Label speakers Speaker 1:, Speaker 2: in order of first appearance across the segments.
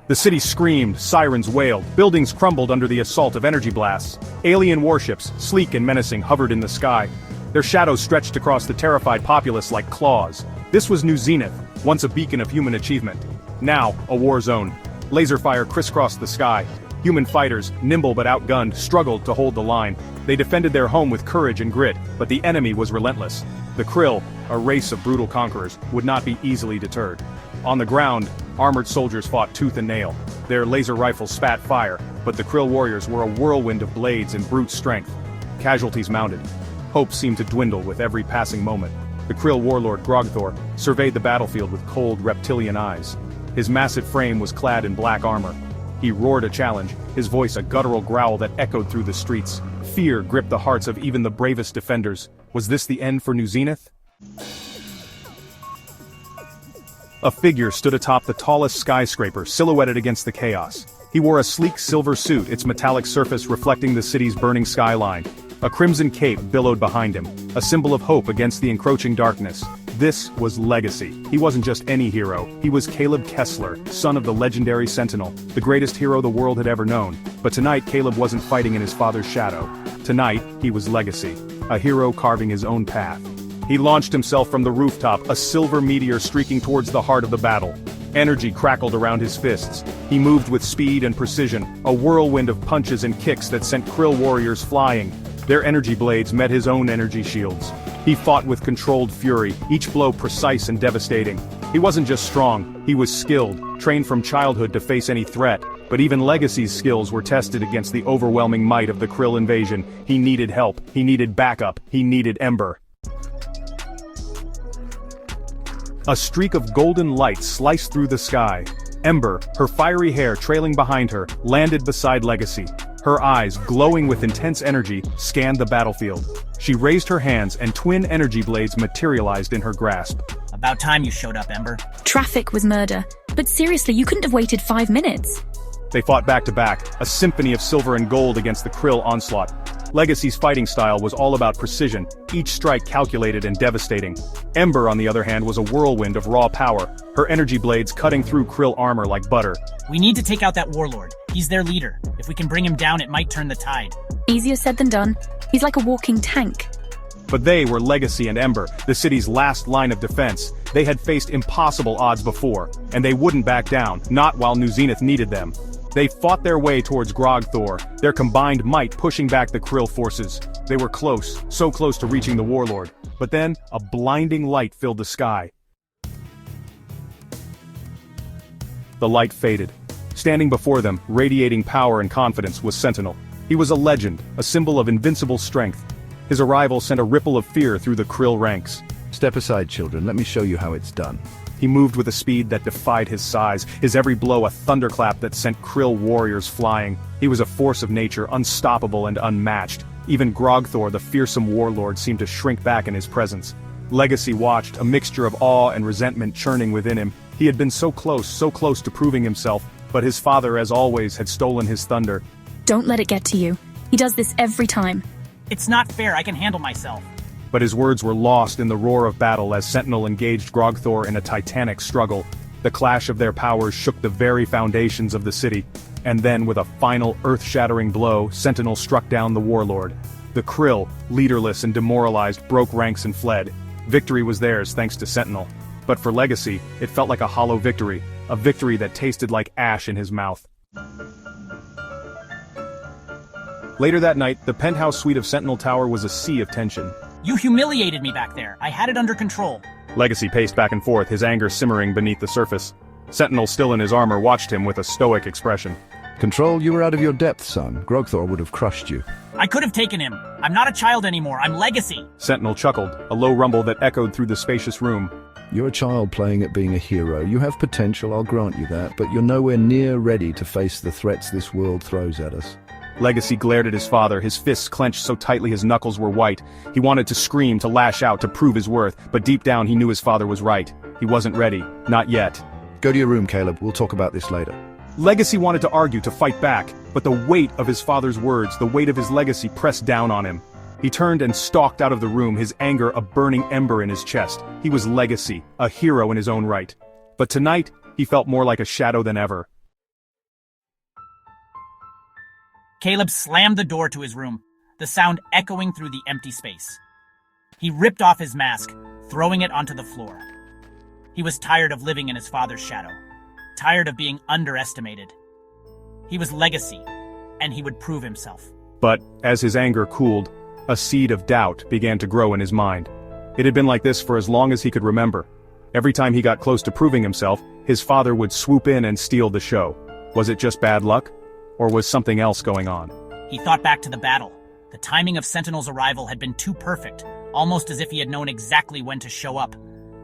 Speaker 1: The city screamed, sirens wailed, buildings crumbled under the assault of energy blasts. Alien warships, sleek and menacing, hovered in the sky. Their shadows stretched across the terrified populace like claws. This was New Zenith, once a beacon of human achievement. Now, a war zone. Laser fire crisscrossed the sky. Human fighters, nimble but outgunned, struggled to hold the line. They defended their home with courage and grit, but the enemy was relentless. The Krill, a race of brutal conquerors, would not be easily deterred. On the ground, armored soldiers fought tooth and nail. Their laser rifles spat fire, but the Krill warriors were a whirlwind of blades and brute strength. Casualties mounted. Hope seemed to dwindle with every passing moment. The Krill warlord Grogthor surveyed the battlefield with cold reptilian eyes. His massive frame was clad in black armor. He roared a challenge, his voice a guttural growl that echoed through the streets. Fear gripped the hearts of even the bravest defenders. Was this the end for New Zenith? A figure stood atop the tallest skyscraper, silhouetted against the chaos. He wore a sleek silver suit, its metallic surface reflecting the city's burning skyline. A crimson cape billowed behind him, a symbol of hope against the encroaching darkness. This was legacy. He wasn't just any hero, he was Caleb Kessler, son of the legendary Sentinel, the greatest hero the world had ever known. But tonight Caleb wasn't fighting in his father's shadow. Tonight, he was legacy, a hero carving his own path. He launched himself from the rooftop, a silver meteor streaking towards the heart of the battle. Energy crackled around his fists. He moved with speed and precision, a whirlwind of punches and kicks that sent Krill warriors flying. Their energy blades met his own energy shields. He fought with controlled fury, each blow precise and devastating. He wasn't just strong, he was skilled, trained from childhood to face any threat. But even Legacy's skills were tested against the overwhelming might of the Krill invasion. He needed help, he needed backup, he needed Ember. A streak of golden light sliced through the sky. Ember, her fiery hair trailing behind her, landed beside Legacy. Her eyes, glowing with intense energy, scanned the battlefield. She raised her hands and twin energy blades materialized in her grasp.
Speaker 2: About time you showed up, Ember.
Speaker 3: Traffic was murder. But seriously, you couldn't have waited 5 minutes.
Speaker 1: They fought back to back, a symphony of silver and gold against the Krill onslaught. Legacy's fighting style was all about precision, each strike calculated and devastating. Ember, on the other hand, was a whirlwind of raw power, her energy blades cutting through Krill armor like butter.
Speaker 2: We need to take out that warlord. He's their leader. If we can bring him down, it might turn the tide.
Speaker 3: Easier said than done. He's like a walking tank.
Speaker 1: But they were Legacy and Ember, the city's last line of defense. They had faced impossible odds before, and they wouldn't back down, not while New Zenith needed them. They fought their way towards Grogthor, their combined might pushing back the Krill forces. They were close, so close to reaching the warlord. But then, a blinding light filled the sky. The light faded. Standing before them, radiating power and confidence, was Sentinel. He was a legend, a symbol of invincible strength. His arrival sent a ripple of fear through the Krill ranks.
Speaker 4: Step aside, children. Let me show you how it's done.
Speaker 1: He moved with a speed that defied his size, his every blow a thunderclap that sent Krill warriors flying. He was a force of nature, unstoppable and unmatched. Even Grogthor, the fearsome warlord, seemed to shrink back in his presence. Legacy watched, a mixture of awe and resentment churning within him. He had been so close to proving himself, but his father, as always, had stolen his thunder.
Speaker 3: Don't let it get to you. He does this every time.
Speaker 2: It's not fair, I can handle myself.
Speaker 1: But his words were lost in the roar of battle as Sentinel engaged Grogthor in a titanic struggle. The clash of their powers shook the very foundations of the city. And then, with a final earth-shattering blow, Sentinel struck down the warlord. The Krill, leaderless and demoralized, broke ranks and fled. Victory was theirs thanks to Sentinel. But for Legacy, it felt like a hollow victory, a victory that tasted like ash in his mouth. Later that night, the penthouse suite of Sentinel Tower was a sea of tension.
Speaker 2: You humiliated me back there. I had it under control.
Speaker 1: Legacy paced back and forth, his anger simmering beneath the surface. Sentinel, still in his armor, watched him with a stoic expression.
Speaker 4: Control, you were out of your depth, son. Grogthor would have crushed you.
Speaker 2: I could have taken him. I'm not a child anymore. I'm Legacy.
Speaker 1: Sentinel chuckled, a low rumble that echoed through the spacious room.
Speaker 4: You're a child playing at being a hero. You have potential, I'll grant you that, but you're nowhere near ready to face the threats this world throws at us.
Speaker 1: Legacy glared at his father, his fists clenched so tightly his knuckles were white. He wanted to scream, to lash out, to prove his worth, but deep down he knew his father was right. He wasn't ready. Not yet.
Speaker 4: Go to your room, Caleb. We'll talk about this later.
Speaker 1: Legacy wanted to argue, to fight back, but the weight of his father's words, the weight of his legacy pressed down on him. He turned and stalked out of the room, his anger a burning ember in his chest. He was Legacy, a hero in his own right. But tonight, he felt more like a shadow than ever.
Speaker 2: Caleb slammed the door to his room, the sound echoing through the empty space. He ripped off his mask, throwing it onto the floor. He was tired of living in his father's shadow, tired of being underestimated. He was legacy, and he would prove himself.
Speaker 1: But, as his anger cooled, a seed of doubt began to grow in his mind. It had been like this for as long as he could remember. Every time he got close to proving himself, his father would swoop in and steal the show. Was it just bad luck? Or was something else going on?
Speaker 2: He thought back to the battle. The timing of Sentinel's arrival had been too perfect, almost as if he had known exactly when to show up.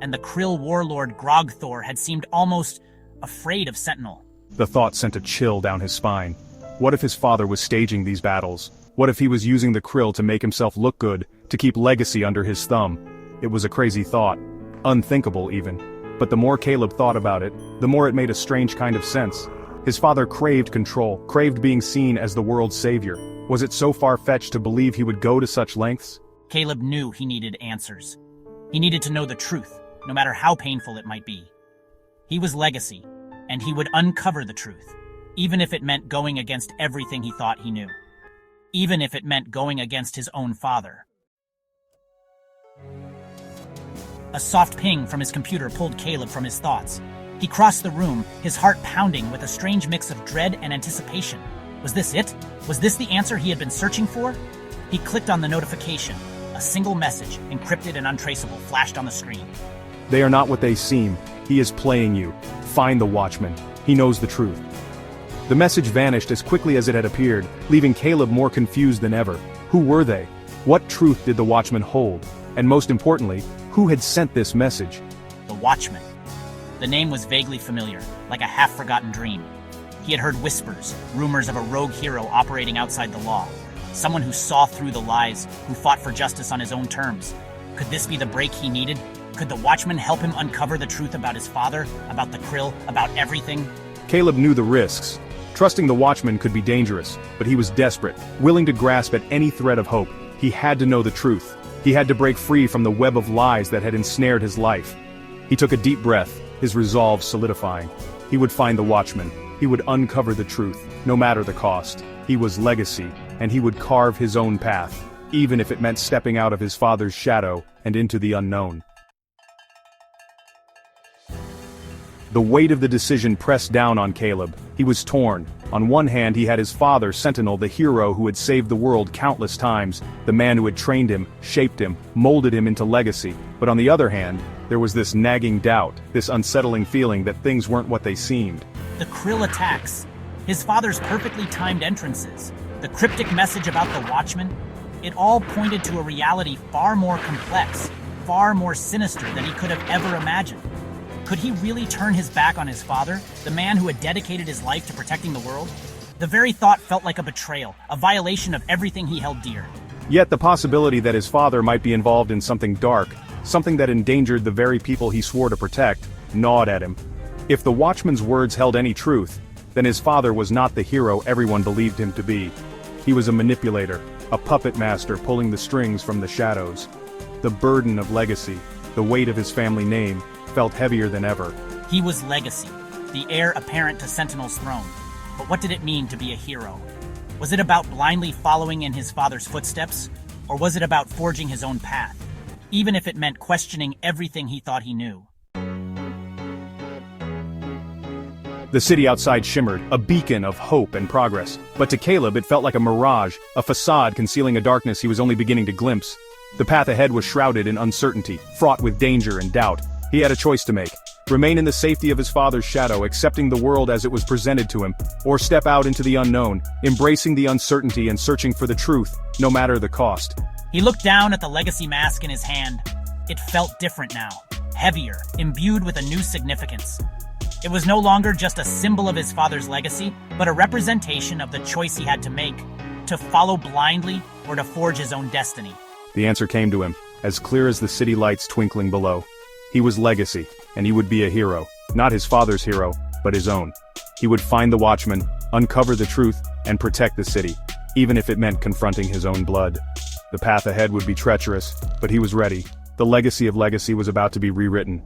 Speaker 2: And the Krill warlord Grogthor had seemed almost afraid of Sentinel.
Speaker 1: The thought sent a chill down his spine. What if his father was staging these battles? What if he was using the Krill to make himself look good, to keep legacy under his thumb? It was a crazy thought. Unthinkable, even. But the more Caleb thought about it, the more it made a strange kind of sense. His father craved control, craved being seen as the world's savior. Was it so far-fetched to believe he would go to such lengths?
Speaker 2: Caleb knew he needed answers. He needed to know the truth, no matter how painful it might be. He was legacy, and he would uncover the truth, even if it meant going against everything he thought he knew. Even if it meant going against his own father. A soft ping from his computer pulled Caleb from his thoughts. He crossed the room, his heart pounding with a strange mix of dread and anticipation. Was this it? Was this the answer he had been searching for? He clicked on the notification. A single message, encrypted and untraceable, flashed on the screen.
Speaker 1: They are not what they seem. He is playing you. Find the Watchman. He knows the truth. The message vanished as quickly as it had appeared, leaving Caleb more confused than ever. Who were they? What truth did the Watchman hold? And most importantly, who had sent this message?
Speaker 2: The Watchman. The name was vaguely familiar, like a half-forgotten dream. He had heard whispers, rumors of a rogue hero operating outside the law. Someone who saw through the lies, who fought for justice on his own terms. Could this be the break he needed? Could the Watchman help him uncover the truth about his father, about the Krill, about everything?
Speaker 1: Caleb knew the risks. Trusting the Watchman could be dangerous, but he was desperate, willing to grasp at any thread of hope. He had to know the truth. He had to break free from the web of lies that had ensnared his life. He took a deep breath, his resolve solidifying. He would find the Watchman. He would uncover the truth, no matter the cost. He was legacy, and he would carve his own path, even if it meant stepping out of his father's shadow and into the unknown. The weight of the decision pressed down on Caleb. He was torn. On one hand, he had his father, Sentinel, the hero who had saved the world countless times, the man who had trained him, shaped him, molded him into legacy. But on the other hand, there was this nagging doubt, this unsettling feeling that things weren't what they seemed.
Speaker 2: The Krill attacks, his father's perfectly timed entrances, the cryptic message about the Watchman, it all pointed to a reality far more complex, far more sinister than he could have ever imagined. Could he really turn his back on his father, the man who had dedicated his life to protecting the world? The very thought felt like a betrayal, a violation of everything he held dear.
Speaker 1: Yet the possibility that his father might be involved in something dark, something that endangered the very people he swore to protect, gnawed at him. If the Watchman's words held any truth, then his father was not the hero everyone believed him to be. He was a manipulator, a puppet master pulling the strings from the shadows. The burden of legacy, the weight of his family name, felt heavier than ever.
Speaker 2: He was legacy, the heir apparent to Sentinel's throne. But what did it mean to be a hero? Was it about blindly following in his father's footsteps? Or was it about forging his own path, even if it meant questioning everything he thought he knew?
Speaker 1: The city outside shimmered, a beacon of hope and progress. But to Caleb it felt like a mirage, a facade concealing a darkness he was only beginning to glimpse. The path ahead was shrouded in uncertainty, fraught with danger and doubt. He had a choice to make. Remain in the safety of his father's shadow, accepting the world as it was presented to him, or step out into the unknown, embracing the uncertainty and searching for the truth, no matter the cost.
Speaker 2: He looked down at the legacy mask in his hand. It felt different now, heavier, imbued with a new significance. It was no longer just a symbol of his father's legacy, but a representation of the choice he had to make, to follow blindly or to forge his own destiny.
Speaker 1: The answer came to him, as clear as the city lights twinkling below. He was legacy, and he would be a hero, not his father's hero, but his own. He would find the Watchman, uncover the truth, and protect the city, even if it meant confronting his own blood. The path ahead would be treacherous, but he was ready. The legacy of legacy was about to be rewritten.